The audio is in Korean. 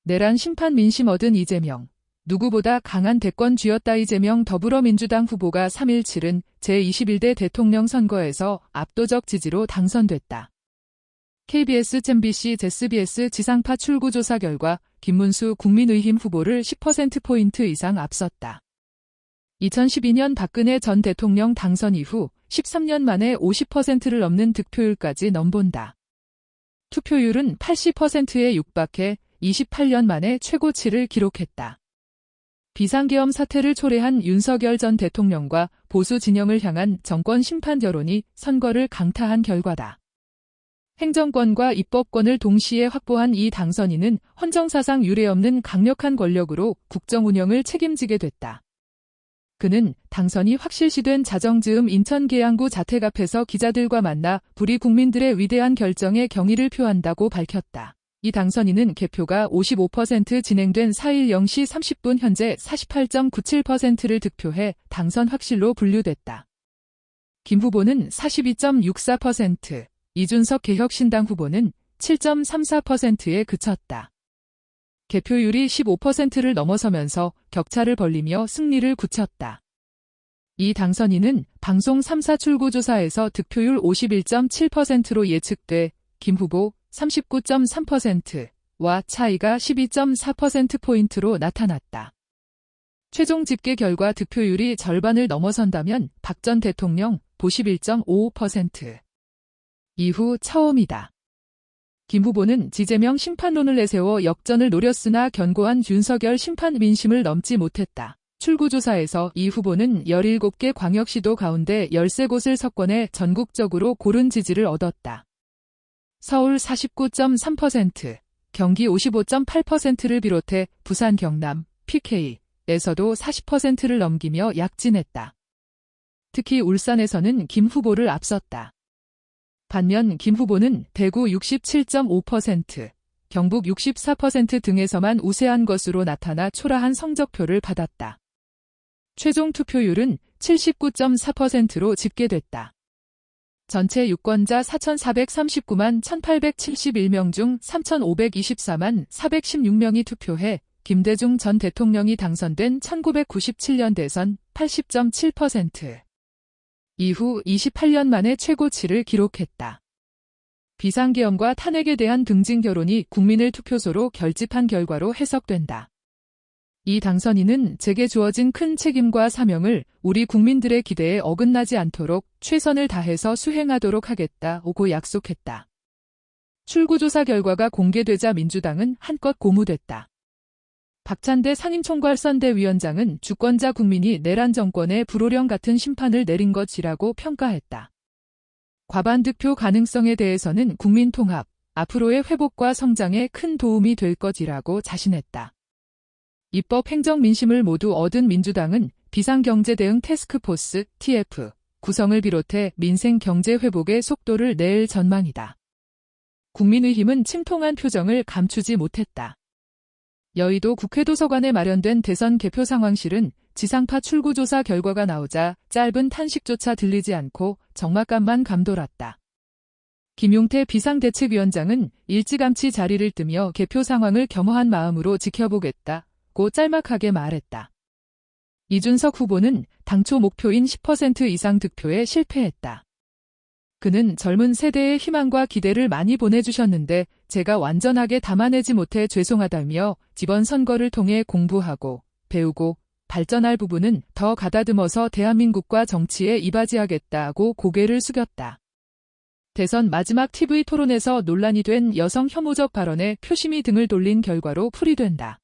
내란 심판 민심 얻은 이재명. 누구보다 강한 대권 쥐었다. 이재명 더불어민주당 후보가 3일 치른 제21대 대통령 선거에서 압도적 지지로 당선됐다. KBS, MBC, SBS 지상파 출구조사 결과 김문수 국민의힘 후보를 10%포인트 이상 앞섰다. 2012년 박근혜 전 대통령 당선 이후 13년 만에 50%를 넘는 득표율까지 넘본다. 투표율은 80%에 육박해 28년 만에 최고치를 기록했다. 비상계엄 사태를 초래한 윤석열 전 대통령과 보수 진영을 향한 정권 심판 여론이 선거를 강타한 결과다. 행정권과 입법권을 동시에 확보한 이 당선인은 헌정사상 유례없는 강력한 권력으로 국정 운영을 책임지게 됐다. 그는 당선이 확실시된 자정즈음 인천 계양구 자택 앞에서 기자들과 만나 우리 국민들의 위대한 결정에 경의를 표한다고 밝혔다. 이 당선인은 개표가 55% 진행된 4일 0시 30분 현재 48.97%를 득표해 당선 확실로 분류됐다. 김 후보는 42.64%, 이준석 개혁신당 후보는 7.34%에 그쳤다. 개표율이 15%를 넘어서면서 격차를 벌리며 승리를 굳혔다. 이 당선인은 방송 3사 출구조사에서 득표율 51.7%로 예측돼 김 후보 39.3%와 차이가 12.4%포인트로 나타났다. 최종 집계 결과 득표율이 절반을 넘어선다면 박 전 대통령 51.55%. 이후 처음이다. 김 후보는 이재명 심판론을 내세워 역전을 노렸으나 견고한 윤석열 심판 민심을 넘지 못했다. 출구조사에서 이 후보는 17개 광역시도 가운데 13곳을 석권해 전국적으로 고른 지지를 얻었다. 서울 49.3%, 경기 55.8%를 비롯해 부산, 경남, PK에서도 40%를 넘기며 약진했다. 특히 울산에서는 김 후보를 앞섰다. 반면 김 후보는 대구 67.5%, 경북 64% 등에서만 우세한 것으로 나타나 초라한 성적표를 받았다. 최종 투표율은 79.4%로 집계됐다. 전체 유권자 4,439만 1,871명 중 3,524만 416명이 투표해 김대중 전 대통령이 당선된 1997년 대선 80.7%. 이후 28년 만에 최고치를 기록했다. 비상계엄과 탄핵에 대한 등진 결론이 국민을 투표소로 결집한 결과로 해석된다. 이 당선인은 제게 주어진 큰 책임과 사명을 우리 국민들의 기대에 어긋나지 않도록 최선을 다해서 수행하도록 하겠다고 약속했다. 출구조사 결과가 공개되자 민주당은 한껏 고무됐다. 박찬대 상임총괄선대위원장은 주권자 국민이 내란 정권에 불호령 같은 심판을 내린 것이라고 평가했다. 과반 득표 가능성에 대해서는 국민 통합, 앞으로의 회복과 성장에 큰 도움이 될 것이라고 자신했다. 입법 행정 민심을 모두 얻은 민주당은 비상경제대응 태스크포스 TF 구성을 비롯해 민생 경제 회복의 속도를 낼 전망이다. 국민의힘은 침통한 표정을 감추지 못했다. 여의도 국회도서관에 마련된 대선 개표 상황실은 지상파 출구조사 결과가 나오자 짧은 탄식조차 들리지 않고 적막감만 감돌았다. 김용태 비상대책위원장은 일찌감치 자리를 뜨며 개표 상황을 겸허한 마음으로 지켜보겠다고 짤막하게 말했다. 이준석 후보는 당초 목표인 10% 이상 득표에 실패했다. 그는 젊은 세대의 희망과 기대를 많이 보내주셨는데 제가 완전하게 담아내지 못해 죄송하다며 이번 선거를 통해 공부하고 배우고 발전할 부분은 더 가다듬어서 대한민국과 정치에 이바지하겠다고 고개를 숙였다. 대선 마지막 TV 토론에서 논란이 된 여성 혐오적 발언에 표심이 등을 돌린 결과로 풀이된다.